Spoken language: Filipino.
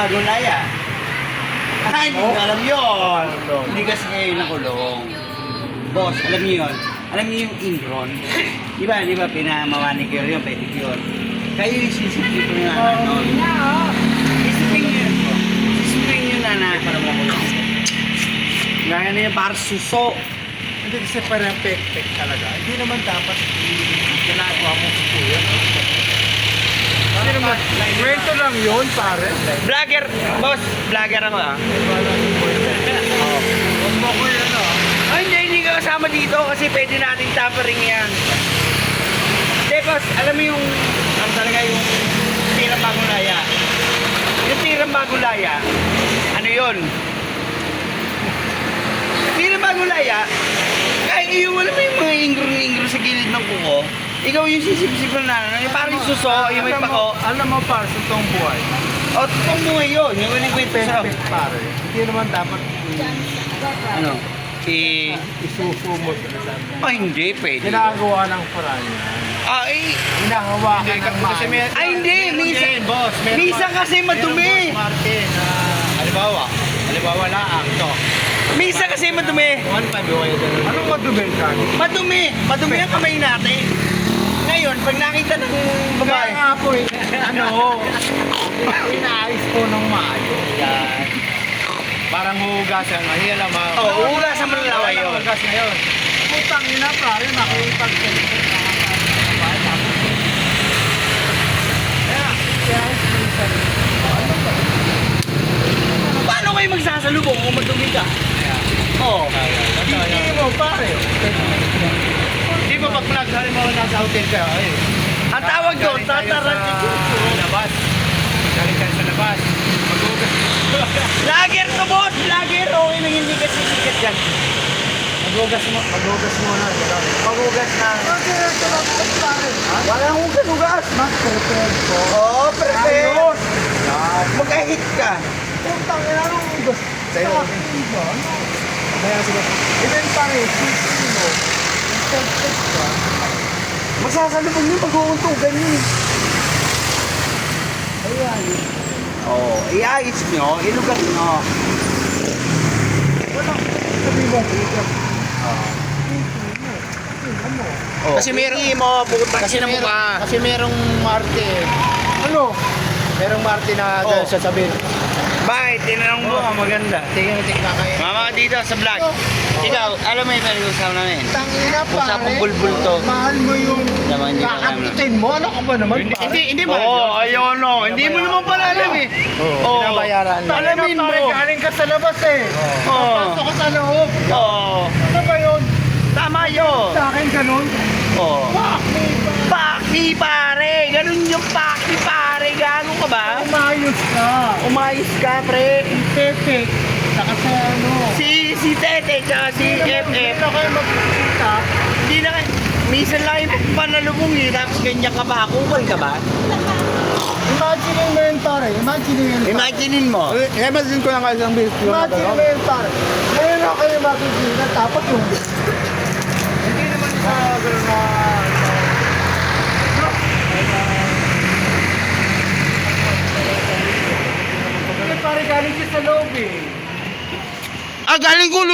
bagong laya. Hindi ko alam yun. Hindi kasi kayo nakulong. Boss, alam niyo yun. Alam niyo yung Inron. Di ba, pinamanicure yun, pedicure. Kayo yung sisipin ko yung anak nun. Sisipin nyo yun. Sisipin nyo na na. Gaya na yun, parang suso. Hindi kasi parang pek-pek talaga. Hindi naman dapat ginagawa mo po yun. Hindi naman, kwento lang yun, pare. Vlogger, boss, vlogger ako ah. Huwag mo ko yun, Ay, hindi ka kasama dito kasi pwede nating tappering yan. Hindi, boss, alam mo yung, ang talaga yung tirang bagong laya. Yung tirang bagong laya, ano yun? Tirang bagong laya, kahit yung wala mo yung mga ingro sa gilid ng kuko, ikaw yung sisip-sip na yung parang suso, yung may pako. Alam mo, pare, sa toong buhay. O, totoong buhay yun, yung walang kwento sa... Pek-pek, pare. Hindi naman dapat Ano? isuso mo sila. Ay, hindi, pwede. Ginagawa ng paraan yan. Ay, Hinahawakan ng maayos. ay, hindi, minsan, boss. minsan kasi madumi. Martin, halimbawa laang to. Minsan kasi madumi. Anong madumi ka? Madumi ang kamay natin. Ngayon, pag nakita ng babae, Kaya nga po inaayos ko ng maayos. Yan. Parang huhugasan. Ay, alam mo. Oo, huhugasan mo ng laway yun. Hugas ngayon. Putang ina, pare. Makikipag-selfie. paano kayo magsasalubong kung madumi ka? Oo. Hindi mo, pare. Hindi mo pag nagsabi mo nasa hotel ka. Ang tawag doon, tatarantin ko. Labas. Galing ka sa labas. Maghugas. Lager to, boss! Lager! Okay lang, hindi kasi sikat yan. Maghugas muna. Maghugas na. Walang hugas-hugas. Mag-prepare ko. Oo, perfect. Ayos. Mag-ahit ka. Putang ina nung hugas. Sa'yo. Kaya sige. Even pare, sising mo. Perfect ka. Magsasalubong nyo pag-uuntugan nyo. Ayan. Oo, iayos nyo, ilugat nyo. Wala. Sabi mo, hugas. Oh. Kasi meron- Hindi mo, pupunta kasi na mukha. Kasi merong Marte. Ano? Merong Marte na Oh. sasabihin. Bakit? Tinanong mo, maganda. Tingnan ka kayo. Mama dito sa vlog. Ikaw, alam mo yung pinag-usapan namin? Tangina pare. Usapang bulbul to. Mahal mo yung Naman, hindi ko alam. kakapitin mo. Ano ka ba naman? Hindi Oo, ayun no. Hindi mo naman pala alam eh. Oo. Binabayaran. Alamin mo. Galing ka sa labas eh. Oo. Pasok ka sa loob. Oo. Ano ba yun? Tama yun. Sa akin ganun. Oo. Paki pare. Ganun yung paki pare. Gago ka ba? Umayos ka. Umayos ka, pre. Pepe. Saka sa ano. Si Tete tsaka si Hindi FF. na kayo magkikita. Hindi na kayo. Minsan lang yung panalubong eh. Tapos ganyan ka ba? Kupal ka ba? Imagine mo yun pare. Imagine mo yun. Imaginein mo. Imagine ko lang kayo isang bilis. Imagine mo yun pare. Ngayon na kayo makikita. Tapos yung hindi naman sa gano'n na pare galing siya sa loob eh. Ah, galing ko